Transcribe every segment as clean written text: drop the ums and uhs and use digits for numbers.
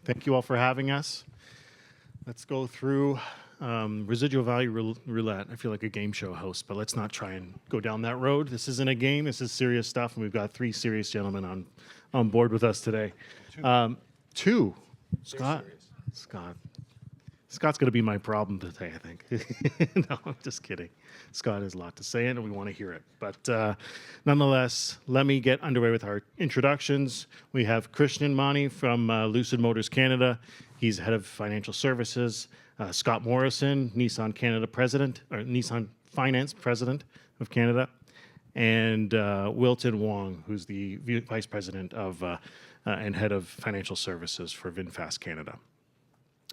Thank you all for having us. Let's go through residual value roulette. I feel like a game show host, but let's not try and go down that road. This isn't a game. This is serious stuff, and we've got three serious gentlemen on board with us today. Two. Scott's going to be my problem today, I think. No, I'm just kidding. Scott has a lot to say, and we want to hear it. But nonetheless, let me get underway with our introductions. We have Christian Mani from Lucid Motors Canada. He's head of financial services. Scott Morrison, Nissan Canada president, or Nissan Finance president of Canada. And Wilton Wong, who's the vice president of and head of financial services for VinFast Canada.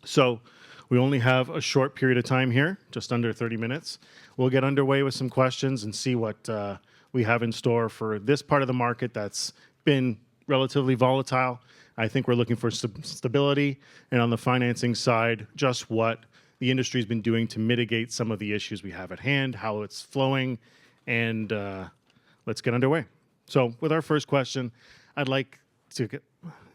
So we only have a short period of time here, just under 30 minutes. We'll get underway with some questions and see what we have in store for this part of the market that's been relatively volatile. I think we're looking for stability, and on the financing side, just what the industry's been doing to mitigate some of the issues we have at hand, how it's flowing, and let's get underway. So with our first question, I'd like to get,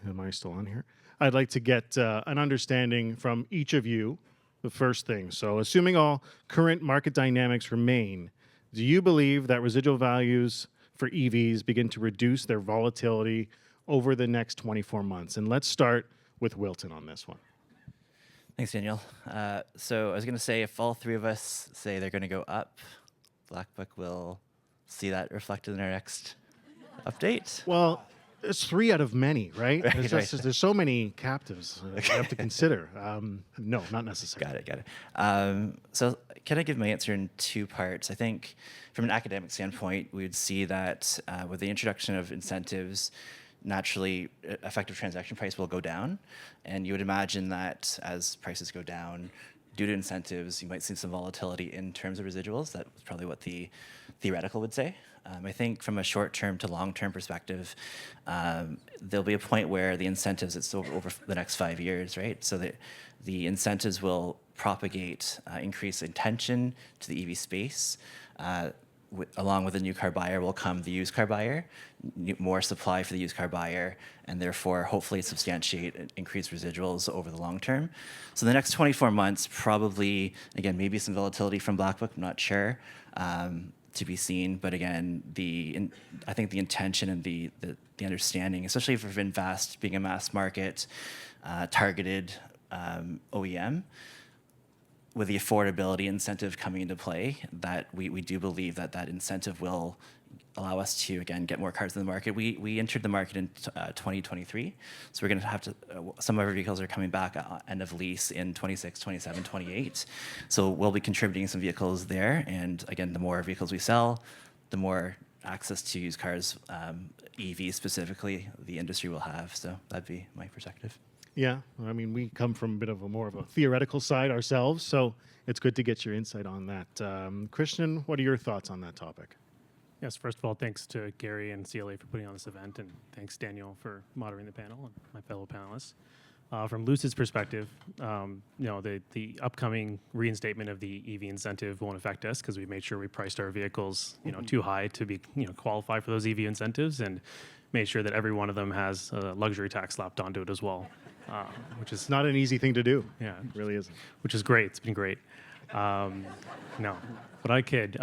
am I still on here? I'd like to get an understanding from each of you, the first thing. So assuming all current market dynamics remain, do you believe that residual values for EVs begin to reduce their volatility over the next 24 months? And let's start with Wilton on this one. Thanks, Daniel. So I was going to say, if all three of us say they're going to go up, Black Book will see that reflected in our next update. Well, it's three out of many, right? Right, There's so many captives you have to consider. No, not necessarily. Got it. So can I give my answer in two parts? I think from an academic standpoint, we would see that with the introduction of incentives, naturally effective transaction price will go down. And you would imagine that as prices go down, due to incentives, you might see some volatility in terms of residuals. That's probably what the theoretical would say. I think from a short-term to long-term perspective, there'll be a point where the incentives, it's over the next 5 years, right? So the incentives will propagate increased intention to the EV space. Along with the new car buyer will come the used car buyer, more supply for the used car buyer, and therefore hopefully substantiate increased residuals over the long term. So the next 24 months, probably, again, maybe some volatility from Black Book, I'm not sure, to be seen. But again, I think the intention and the understanding, especially for VinFast being a mass market targeted OEM, with the affordability incentive coming into play, that we do believe that incentive will allow us to, again, get more cars in the market. We entered the market in 2023, so we're going to have to, some of our vehicles are coming back end of lease in 26, 27, 28. So we'll be contributing some vehicles there. And again, the more vehicles we sell, the more access to used cars, EVs specifically, the industry will have. So that'd be my perspective. Yeah, I mean, we come from a bit of a more of a theoretical side ourselves, so it's good to get your insight on that. Christian, what are your thoughts on that topic? Yes, first of all, thanks to Gary and CLA for putting on this event, and thanks, Daniel, for moderating the panel and my fellow panelists. From Lucid's perspective, the upcoming reinstatement of the EV incentive won't affect us because we made sure we priced our vehicles, too high to be, qualify for those EV incentives, and made sure that every one of them has a luxury tax slapped onto it as well. Which is not an easy thing to do. Yeah, it really isn't. Which is great. It's been great. No, but I kid.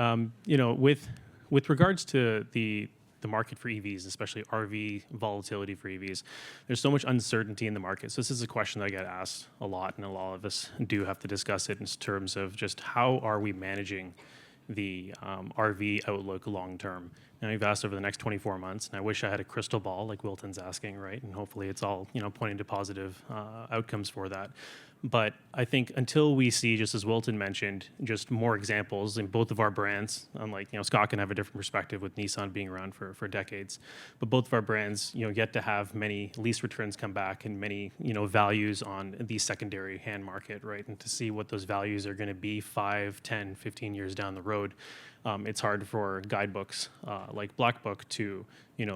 With regards to the market for EVs, especially RV volatility for EVs, there's so much uncertainty in the market. So this is a question that I get asked a lot, and a lot of us do have to discuss it in terms of just how are we managing the RV outlook long term. And we've asked over the next 24 months, and I wish I had a crystal ball like Wilton's asking, right? And hopefully it's all, pointing to positive outcomes for that. But I think until we see, just as Wilton mentioned, just more examples in both of our brands, unlike, Scott can have a different perspective with Nissan being around for decades, but both of our brands, yet to have many lease returns come back and many, values on the secondary hand market, right? And to see what those values are going to be 5, 10, 15 years down the road. It's hard for guidebooks like Black Book to,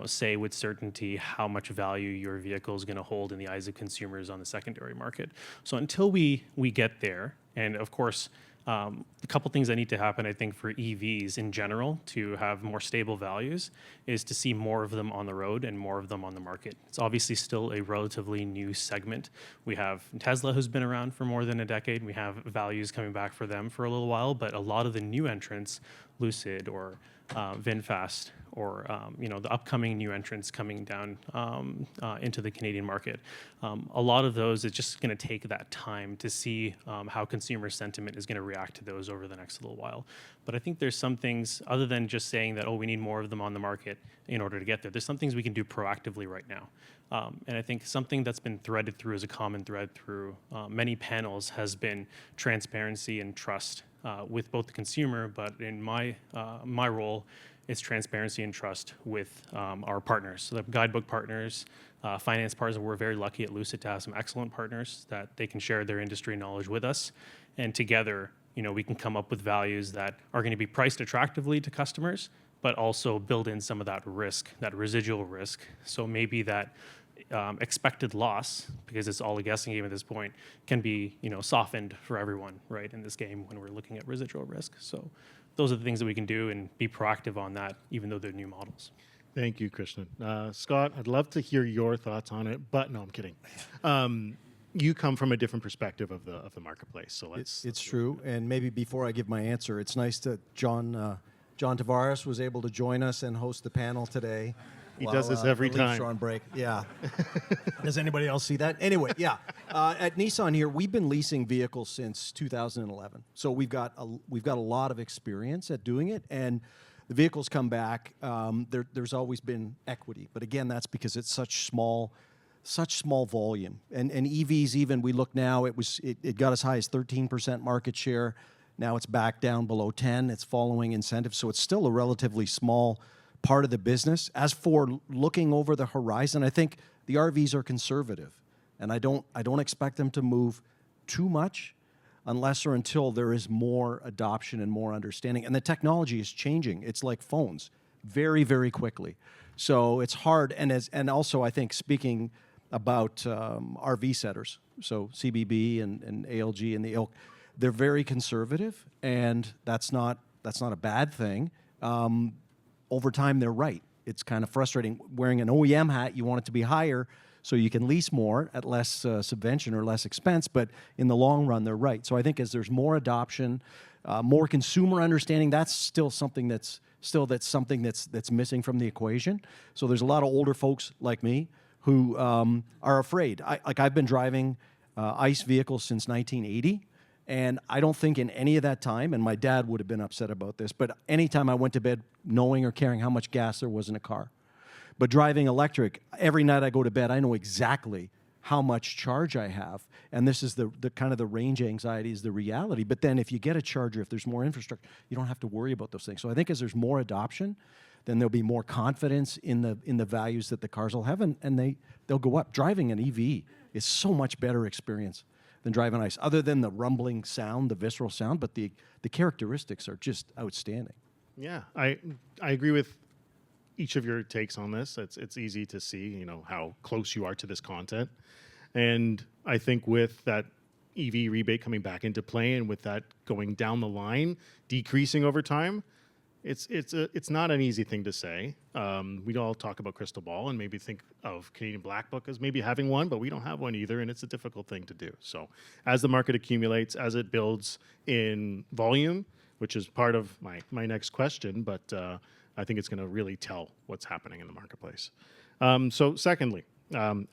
say with certainty how much value your vehicle is going to hold in the eyes of consumers on the secondary market. So until we get there, and of course, A couple things that need to happen, I think, for EVs in general to have more stable values is to see more of them on the road and more of them on the market. It's obviously still a relatively new segment. We have Tesla, who's been around for more than a decade. We have values coming back for them for a little while, but a lot of the new entrants, Lucid or VinFast, or the upcoming new entrants coming down into the Canadian market. A lot of those, it's just going to take that time to see how consumer sentiment is going to react to those over the next little while. But I think there's some things, other than just saying that, we need more of them on the market in order to get there. There's some things we can do proactively right now. And I think something that's been threaded through as a common thread through many panels has been transparency and trust with both the consumer, but in my role, it's transparency and trust with our partners. So the guidebook partners, finance partners, we're very lucky at Lucid to have some excellent partners that they can share their industry knowledge with us. And together, we can come up with values that are going to be priced attractively to customers, but also build in some of that risk, that residual risk. So maybe that expected loss, because it's all a guessing game at this point, can be softened for everyone, right, in this game when we're looking at residual risk. So those are the things that we can do and be proactive on that, even though they're new models. Thank you, Christian. Scott, I'd love to hear your thoughts on it, but no, I'm kidding. You come from a different perspective of the marketplace, so It's true, and maybe before I give my answer, it's nice that John Tavares was able to join us and host the panel today. He does this every the Leafs time. are on break. Yeah. Does anybody else see that? Anyway, yeah. At Nissan here, we've been leasing vehicles since 2011, so we've got a lot of experience at doing it, and the vehicles come back. There's always been equity, but again, that's because it's such small volume. And EVs, even we look now, it got as high as 13% market share. Now it's back down below 10. It's following incentives, so it's still a relatively small part of the business. As for looking over the horizon, I think the RVs are conservative, and I don't expect them to move too much unless or until there is more adoption and more understanding. And the technology is changing. It's like phones, very, very quickly. So it's hard. And also, I think, speaking about RV setters, so CBB and ALG and the ilk, they're very conservative, and that's not a bad thing. Over time, they're right. It's kind of frustrating. Wearing an OEM hat, you want it to be higher so you can lease more at less subvention or less expense, but in the long run, they're right. So I think as there's more adoption, more consumer understanding, that's still something that's missing from the equation. So there's a lot of older folks like me who are afraid. I've been driving ICE vehicles since 1980. And I don't think in any of that time, and my dad would have been upset about this, but anytime I went to bed knowing or caring how much gas there was in a car. But driving electric, every night I go to bed, I know exactly how much charge I have. And this is the kind of the range anxiety is the reality. But then if you get a charger, if there's more infrastructure, you don't have to worry about those things. So I think as there's more adoption, then there'll be more confidence in the values that the cars will have, and they'll go up. Driving an EV is so much better experience than driving ICE, other than the rumbling sound, the visceral sound, but the characteristics are just outstanding. Yeah, I agree with each of your takes on this. It's easy to see, how close you are to this content. And I think with that EV rebate coming back into play and with that going down the line, decreasing over time, it's not an easy thing to say. We all talk about crystal ball and maybe think of Canadian Black Book as maybe having one, but we don't have one either, and it's a difficult thing to do. So as the market accumulates, as it builds in volume, which is part of my next question, but I think it's going to really tell what's happening in the marketplace. So secondly,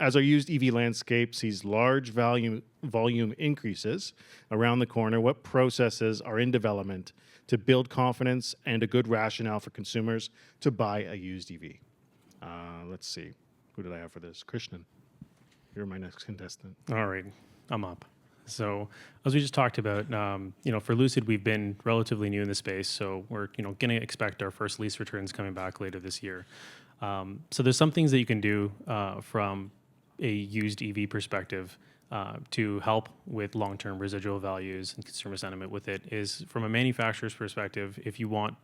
as our used EV landscape sees large volume increases around the corner, what processes are in development to build confidence and a good rationale for consumers to buy a used EV? Let's see. Who did I have for this? Krishnan. You're my next contestant. All right, I'm up. So as we just talked about, for Lucid, we've been relatively new in the space, so we're going to expect our first lease returns coming back later this year. So there's some things that you can do from a used EV perspective to help with long-term residual values and consumer sentiment with it. Is from a manufacturer's perspective, if you want,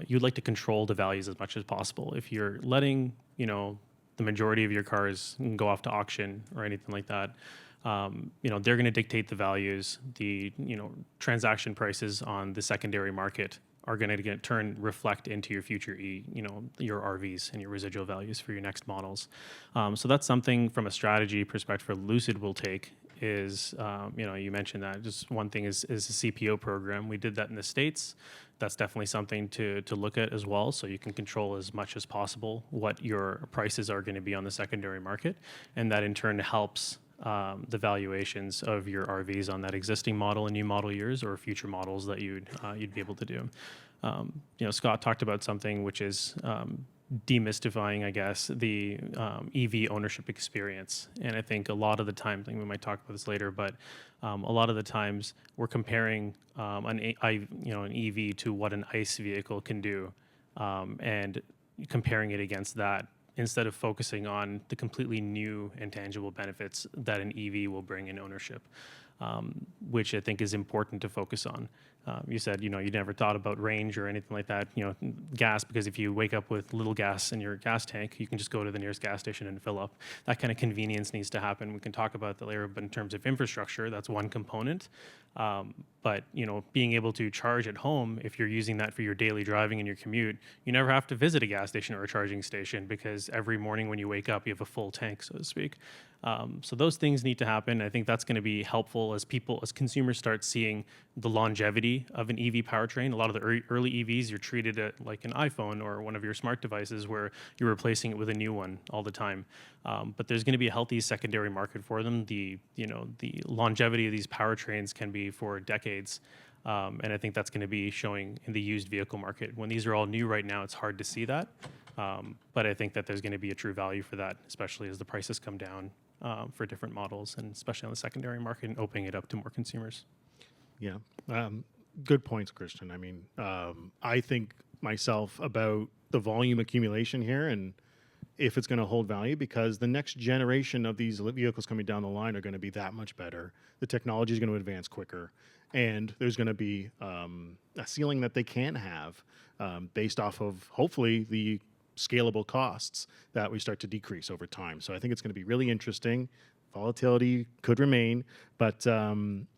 you'd like to control the values as much as possible. If you're letting the majority of your cars go off to auction or anything like that, they're going to dictate the values. The transaction prices on the secondary market are going to reflect into your future your RVs and your residual values for your next models. So that's something from a strategy perspective Lucid will take. Is you mentioned that just one thing is a CPO program. We did that in the States. That's definitely something to look at as well, so you can control as much as possible what your prices are going to be on the secondary market, and that in turn helps the valuations of your RVs on that existing model and new model years or future models that you'd be able to do. Scott talked about something which is demystifying, I guess, the EV ownership experience. And I think a lot of the time, I think we might talk about this later, but a lot of the times we're comparing an EV to what an ICE vehicle can do, and comparing it against that instead of focusing on the completely new and tangible benefits that an EV will bring in ownership, which I think is important to focus on. You said, you never thought about range or anything like that, gas, because if you wake up with little gas in your gas tank, you can just go to the nearest gas station and fill up. That kind of convenience needs to happen. We can talk about that later, but in terms of infrastructure, that's one component. But, being able to charge at home, if you're using that for your daily driving and your commute, you never have to visit a gas station or a charging station because every morning when you wake up, you have a full tank, so to speak. So those things need to happen. I think that's going to be helpful as consumers start seeing the longevity of an EV powertrain. A lot of the early EVs, you're treated like an iPhone or one of your smart devices where you're replacing it with a new one all the time. But there's going to be a healthy secondary market for them. The longevity of these powertrains can be for decades. And I think that's going to be showing in the used vehicle market. When these are all new right now, it's hard to see that. But I think that there's going to be a true value for that, especially as the prices come down for different models, and especially on the secondary market and opening it up to more consumers. Yeah. Good points, Christian. I mean, I think myself about the volume accumulation here and if it's going to hold value, because the next generation of these vehicles coming down the line are going to be that much better. The technology is going to advance quicker, and there's going to be a ceiling that they can have based off of hopefully the scalable costs that we start to decrease over time. So I think it's going to be really interesting. Volatility could remain, but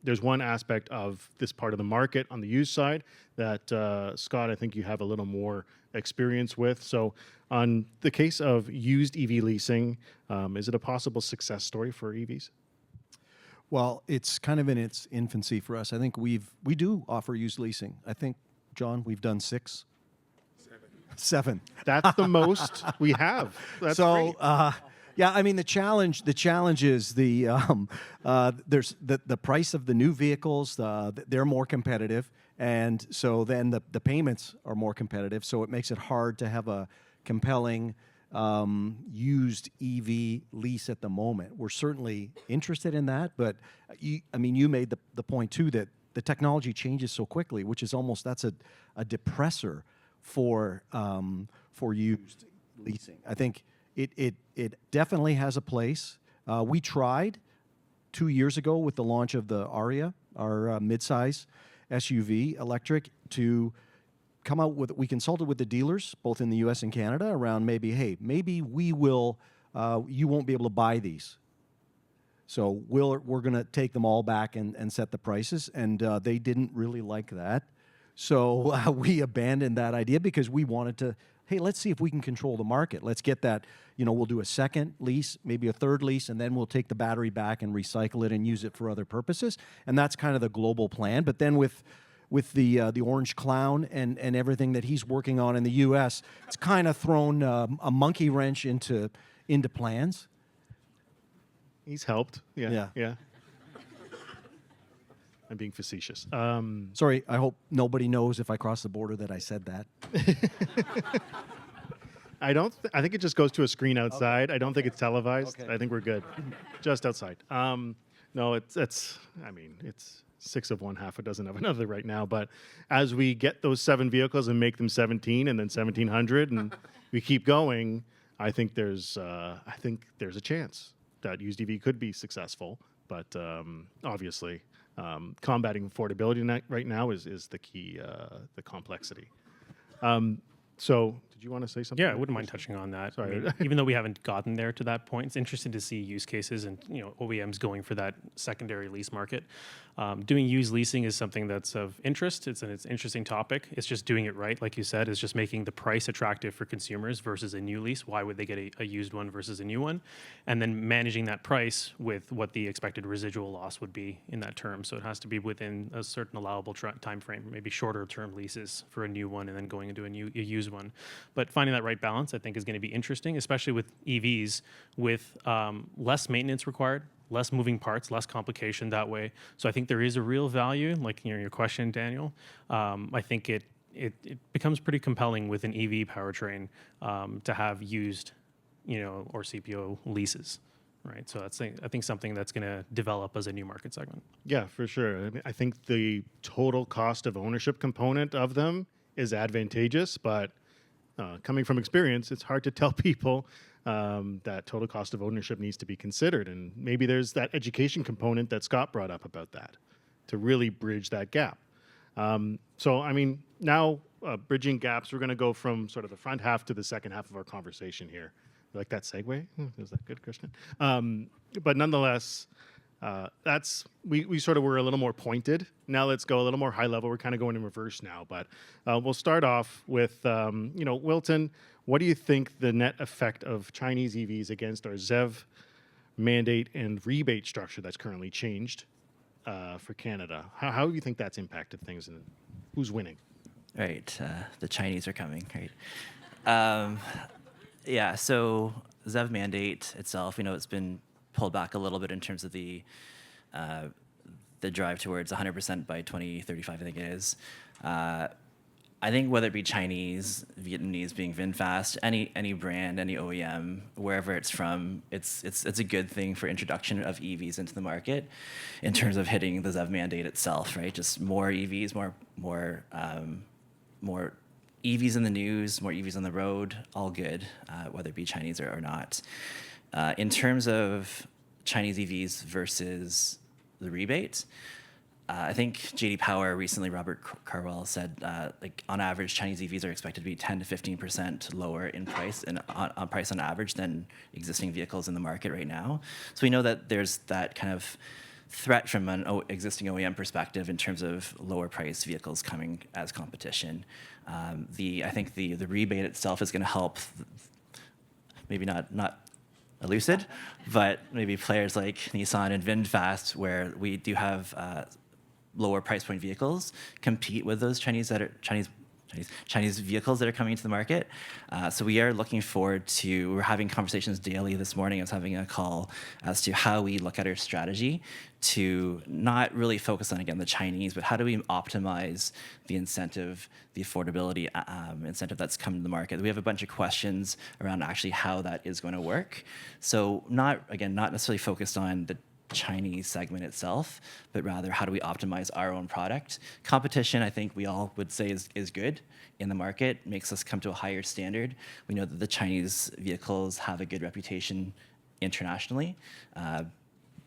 there's one aspect of this part of the market on the used side that, Scott, I think you have a little more experience with. So on the case of used EV leasing, is it a possible success story for EVs? Well, it's kind of in its infancy for us. I think we do offer used leasing. I think, John, we've done 6. 7. That's the most we have. That's so, great. yeah, I mean the challenge is there's the price of the new vehicles. They're more competitive, and so then the payments are more competitive. So it makes it hard to have a compelling used EV lease at the moment. We're certainly interested in that, but you made the point too that the technology changes so quickly, which is almost that's a depressor for used leasing. I think it definitely has a place. We tried 2 years ago with the launch of the Aria, our midsize SUV electric, to come out with. We consulted with the dealers both in the U.S. and Canada around maybe we will. You won't be able to buy these. So we're going to take them all back and set the prices, and they didn't really like that. So we abandoned that idea because we wanted to, hey, let's see if we can control the market. Let's get that, we'll do a second lease, maybe a third lease, and then we'll take the battery back and recycle it and use it for other purposes. And that's kind of the global plan. But then with the Orange Clown and everything that he's working on in the U.S., it's kind of thrown a monkey wrench into plans. He's helped. Yeah. I'm being facetious. Sorry, I hope nobody knows if I cross the border that I said that. I think it just goes to a screen outside. Okay. I don't think it's televised. Okay. I think we're good. Just outside. No, it's 6 of one, half a dozen of another right now. But as we get those 7 vehicles and make them 17 and then 1,700 and we keep going, I think there's a chance that used EV could be successful. But obviously, combating affordability right now is the key, the complexity. So, did you want to say something? Yeah, I wouldn't mind touching on that. Sorry. I mean, even though we haven't gotten there to that point, it's interesting to see use cases and OEMs going for that secondary lease market. Doing used leasing is something that's of interest. It's an interesting topic. It's just doing it right, like you said, is just making the price attractive for consumers versus a new lease. Why would they get a used one versus a new one? And then managing that price with what the expected residual loss would be in that term. So it has to be within a certain allowable time frame, maybe shorter term leases for a new one and then going into a used one. But finding that right balance, I think, is going to be interesting, especially with EVs, with less maintenance required, less moving parts, less complication that way. So I think there is a real value, like your question, Daniel. I think it becomes pretty compelling with an EV powertrain to have used, or CPO leases, right? So that's I think something that's going to develop as a new market segment. Yeah, for sure. I mean, I think the total cost of ownership component of them is advantageous, but coming from experience, it's hard to tell people that total cost of ownership needs to be considered. And maybe there's that education component that Scott brought up about that to really bridge that gap. So, I mean, now bridging gaps, we're going to go from sort of the front half to the second half of our conversation here. You like that segue? Is that good, Christian? But nonetheless, we sort of were a little more pointed. Now let's go a little more high level. We're kind of going in reverse now, but we'll start off with, Wilton, what do you think the net effect of Chinese EVs against our ZEV mandate and rebate structure that's currently changed for Canada? How do you think that's impacted things, and who's winning? Right, the Chinese are coming, right? Yeah, so ZEV mandate itself, it's been pulled back a little bit in terms of the drive towards 100% by 2035, I think it is. I think whether it be Chinese, Vietnamese being VinFast, any brand, any OEM, wherever it's from, it's a good thing for introduction of EVs into the market in terms of hitting the ZEV mandate itself, right? Just more EVs, more EVs in the news, more EVs on the road, all good, whether it be Chinese or not. In terms of Chinese EVs versus the rebate, I think J.D. Power recently, Robert Carwell said, on average, Chinese EVs are expected to be 10 to 15% lower in price and on price on average than existing vehicles in the market right now. So we know that there's that kind of threat from an existing OEM perspective in terms of lower priced vehicles coming as competition. I think the rebate itself is going to help, maybe not Lucid, but maybe players like Nissan and VinFast, where we do have lower price point vehicles, compete with those Chinese vehicles that are coming into the market. So we are looking forward to, we're having conversations daily. This morning I was having a call as to how we look at our strategy to not really focus on, again, the Chinese, but how do we optimize the incentive, the affordability incentive that's come to the market. We have a bunch of questions around actually how that is going to work. So not necessarily focused on the Chinese segment itself, but rather how do we optimize our own product. Competition, I think we all would say is good in the market, makes us come to a higher standard. We know that the Chinese vehicles have a good reputation internationally.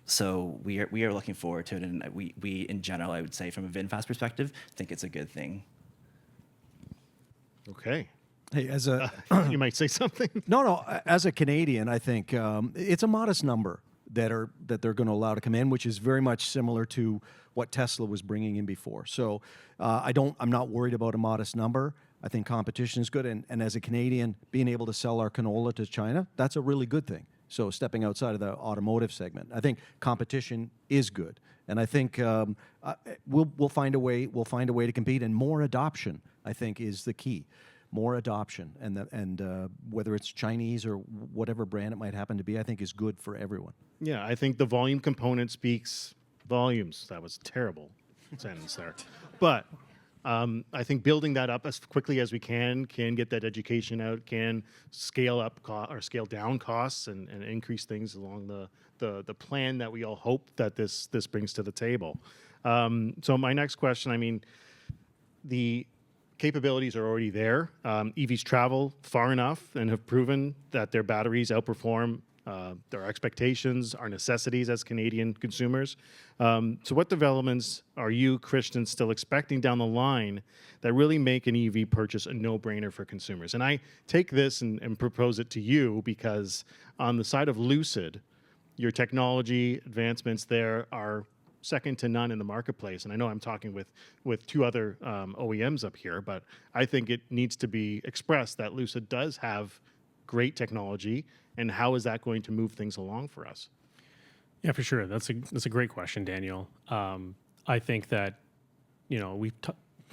So we are looking forward to it, and we in general, I would say from a VinFast perspective, think it's a good thing. Okay. Hey, as a You might say something. no, as a Canadian, I think it's a modest number that they're going to allow to come in, which is very much similar to what Tesla was bringing in before. So I'm not worried about a modest number. I think competition is good, and as a Canadian, being able to sell our canola to China, that's a really good thing. So stepping outside of the automotive segment, I think competition is good, and I think we'll find a way. We'll find a way to compete, and more adoption, I think, is the key. More adoption, and whether it's Chinese or whatever brand it might happen to be, I think is good for everyone. Yeah, I think the volume component speaks volumes. That was a terrible sentence there. But I think building that up as quickly as we can get that education out, can scale up or scale down costs and increase things along the plan that we all hope that this brings to the table. So my next question, I mean, the capabilities are already there. EVs travel far enough and have proven that their batteries outperform our expectations, our necessities as Canadian consumers. So what developments are you, Christian, still expecting down the line that really make an EV purchase a no-brainer for consumers? And I take this and propose it to you because on the side of Lucid, your technology advancements there are second to none in the marketplace. And I know I'm talking with two other OEMs up here, but I think it needs to be expressed that Lucid does have great technology, and how is that going to move things along for us? Yeah, for sure. That's a great question, Daniel. I think that we've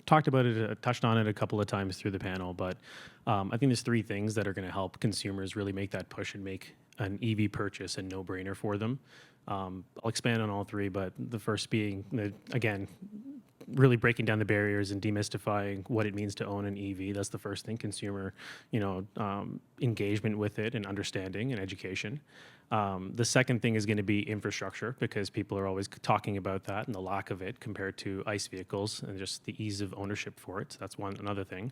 talked about it, touched on it a couple of times through the panel, but I think there's three things that are going to help consumers really make that push and make an EV purchase a no-brainer for them. I'll expand on all three, but the first being, again, really breaking down the barriers and demystifying what it means to own an EV. That's the first thing, consumer, engagement with it and understanding and education. The second thing is going to be infrastructure, because people are always talking about that and the lack of it compared to ICE vehicles and just the ease of ownership for it. So that's another thing.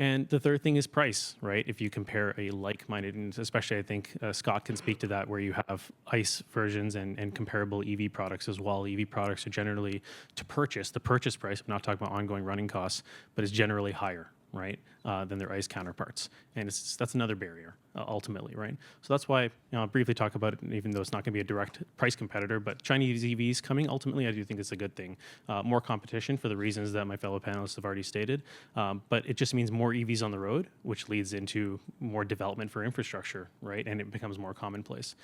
And the third thing is price, right? If you compare a like-minded, and especially I think Scott can speak to that, where you have ICE versions and comparable EV products as well. EV products are generally, to purchase, the purchase price, I'm not talking about ongoing running costs, but is generally higher, right, than their ICE counterparts. And that's another barrier, ultimately, right? So that's why I'll briefly talk about it, even though it's not going to be a direct price competitor, but Chinese EVs coming, ultimately, I do think it's a good thing. More competition for the reasons that my fellow panelists have already stated, but it just means more EVs on the road, which leads into more development for infrastructure, right? And it becomes more commonplace.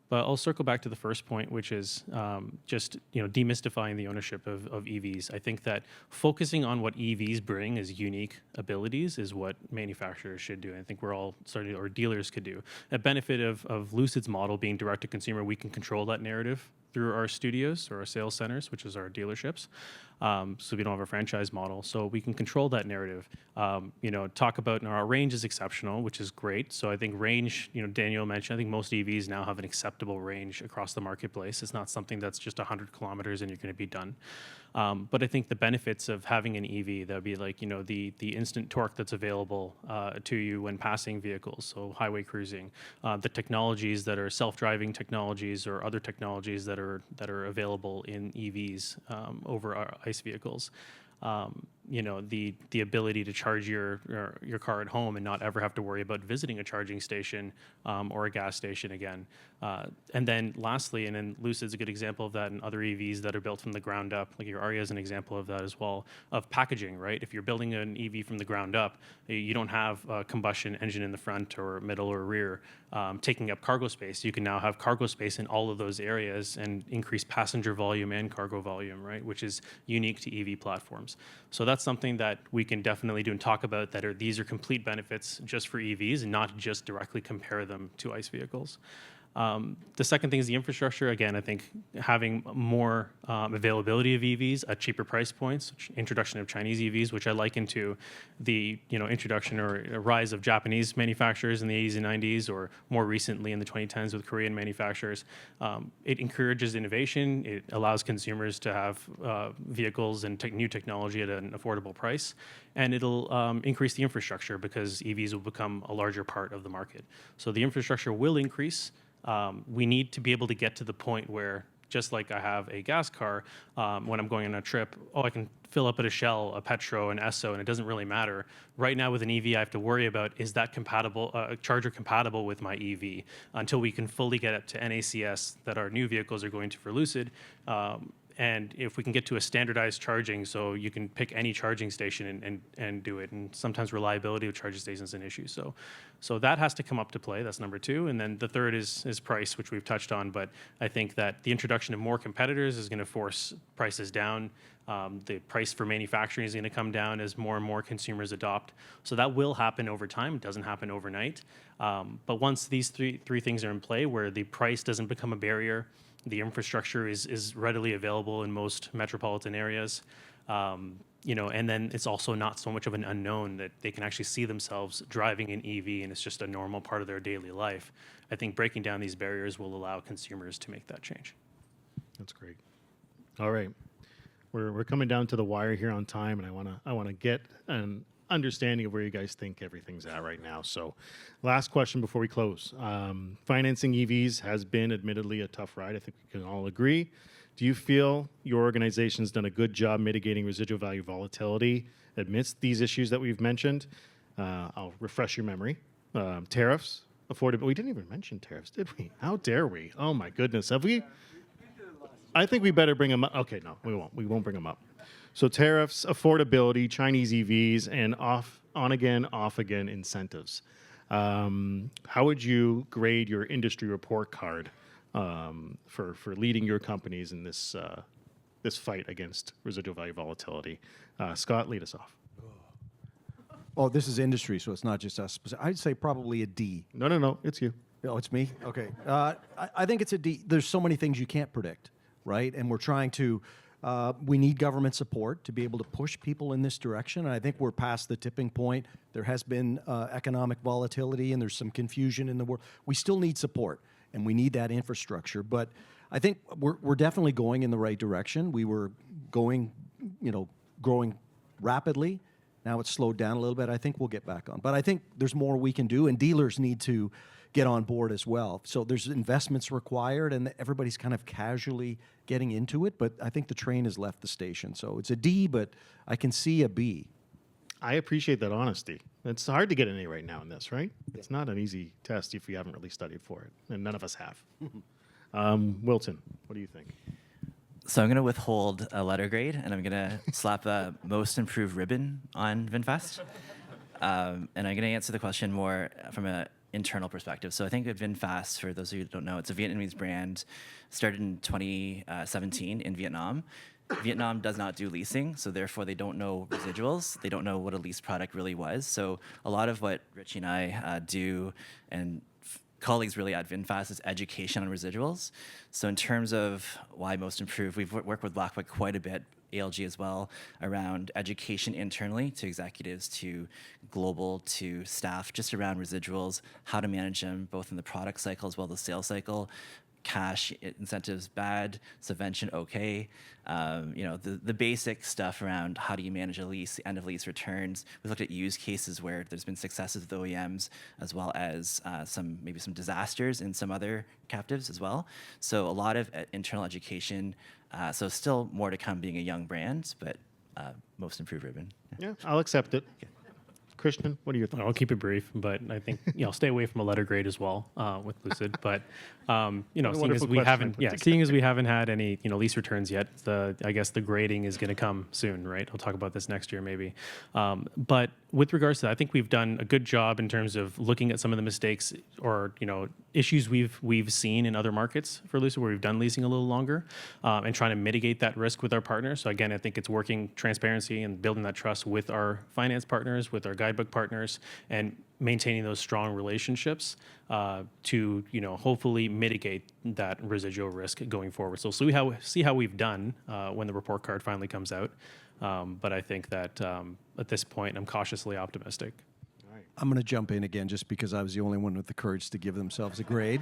But I'll circle back to the first point, which is just demystifying the ownership of EVs. I think that focusing on what EVs bring as unique abilities is what manufacturers should do. I think we're all starting, or dealers could do. A benefit of Lucid's model being direct to consumer, we can control that narrative through our studios or our sales centers, which is our dealerships. So we don't have a franchise model, so we can control that narrative. Talk about our range is exceptional, which is great. So I think range, Daniel mentioned, I think most EVs now have an acceptable range across the marketplace. It's not something that's just 100 kilometers and you're going to be done. But I think the benefits of having an EV, that would be like, the instant torque that's available to you when passing vehicles, so highway cruising, the technologies that are self-driving technologies or other technologies that are available in EVs over our ICE vehicles. The ability to charge your car at home and not ever have to worry about visiting a charging station or a gas station again. And then lastly, and then Lucid's a good example of that, and other EVs that are built from the ground up, like your Aria is an example of that as well, of packaging, right? If you're building an EV from the ground up, you don't have a combustion engine in the front or middle or rear taking up cargo space. You can now have cargo space in all of those areas and increase passenger volume and cargo volume, right? Which is unique to EV platforms. So that's something that we can definitely do and talk about, these are complete benefits just for EVs and not just directly compare them to ICE vehicles. The second thing is the infrastructure. Again, I think having more availability of EVs at cheaper price points, introduction of Chinese EVs, which I liken to the introduction or rise of Japanese manufacturers in the 80s and 90s, or more recently in the 2010s with Korean manufacturers. It encourages innovation. It allows consumers to have vehicles and new technology at an affordable price, and it'll increase the infrastructure because EVs will become a larger part of the market. So the infrastructure will increase. We need to be able to get to the point where, just like I have a gas car, when I'm going on a trip, I can fill up at a Shell, a Petro, an Esso, and it doesn't really matter. Right now with an EV, I have to worry about, is that compatible, charger compatible with my EV, until we can fully get up to NACS that our new vehicles are going to for Lucid. And if we can get to a standardized charging, so you can pick any charging station and do it, and sometimes reliability of charging stations is an issue. So that has to come up to play. That's number two. And then the third is price, which we've touched on. But I think that the introduction of more competitors is going to force prices down. The price for manufacturing is going to come down as more and more consumers adopt. So that will happen over time. It doesn't happen overnight. But once these three things are in play, where the price doesn't become a barrier, the infrastructure is readily available in most metropolitan areas, and then it's also not so much of an unknown that they can actually see themselves driving an EV and it's just a normal part of their daily life. I think breaking down these barriers will allow consumers to make that change. That's great. All right, we're coming down to the wire here on time, and I wanna get understanding of where you guys think everything's at right now. So, last question before we close. Financing EVs has been admittedly a tough ride. I think we can all agree. Do you feel your organization's done a good job mitigating residual value volatility amidst these issues that we've mentioned? I'll refresh your memory. Tariffs, affordability. We didn't even mention tariffs, did we? How dare we? Oh my goodness. Have we? I think we better bring them up. Okay, no, we won't. We won't bring them up. So tariffs, affordability, Chinese EVs, and on again, off again incentives. How would you grade your industry report card for leading your companies in this this fight against residual value volatility? Scott, lead us off. Oh, this is industry, so it's not just us. I'd say probably a D. No, it's you. Oh, it's me? Okay. I think it's a D. There's so many things you can't predict, right? And we're trying to, we need government support to be able to push people in this direction. And I think we're past the tipping point. There has been economic volatility and there's some confusion in the world. We still need support and we need that infrastructure. But I think we're definitely going in the right direction. We were going, growing rapidly. Now it's slowed down a little bit. I think we'll get back on. But I think there's more we can do, and dealers need to get on board as well. So there's investments required, and everybody's kind of casually getting into it. But I think the train has left the station. So it's a D, but I can see a B. I appreciate that honesty. It's hard to get an A right now in this, right? It's not an easy test if you haven't really studied for it, and none of us have. Wilton, what do you think? So I'm going to withhold a letter grade, and I'm going to slap a most improved ribbon on VinFast. And I'm going to answer the question more from an internal perspective. So I think that VinFast, for those of you who don't know, it's a Vietnamese brand, started in 2017 in Vietnam. Vietnam does not do leasing, so therefore they don't know residuals. They don't know what a lease product really was. So a lot of what Richie and I do, and colleagues really at VinFast, is education on residuals. So in terms of why most improved, we've worked with Blackwood quite a bit, ALG as well, around education internally to executives, to global, to staff, just around residuals, how to manage them, both in the product cycle as well as the sales cycle. Cash incentives bad, subvention okay. The basic stuff around how do you manage a lease, the end of lease returns. We've looked at use cases where there's been successes with OEMs, as well as maybe some disasters in some other captives as well. So a lot of internal education. So still more to come being a young brand, but most improved ribbon. Yeah, I'll accept it. Christian, what are your thoughts? I'll keep it brief, but I think stay away from a letter grade as well with Lucid. But seeing as we haven't had any lease returns yet, I guess the grading is going to come soon, right? I'll talk about this next year maybe. But with regards to that, I think we've done a good job in terms of looking at some of the mistakes or issues we've seen in other markets for Lucid where we've done leasing a little longer, and trying to mitigate that risk with our partners. So again, I think it's working transparency and building that trust with our finance partners, with our guidebook partners, and maintaining those strong relationships to hopefully mitigate that residual risk going forward. So see how we've done when the report card finally comes out. But I think that at this point, I'm cautiously optimistic. I'm going to jump in again just because I was the only one with the courage to give themselves a grade.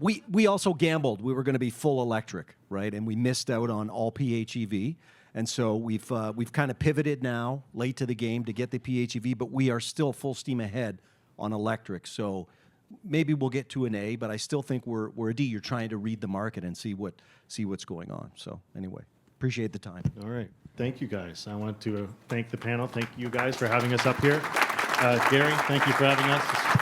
We also gambled. We were going to be full electric, right? And we missed out on all PHEV. And so we've kind of pivoted now, late to the game, to get the PHEV, but we are still full steam ahead on electric. So maybe we'll get to an A, but I still think we're a D. You're trying to read the market and see what's going on. So anyway, appreciate the time. All right. Thank you, guys. I want to thank the panel. Thank you guys for having us up here. Gary, thank you for having us.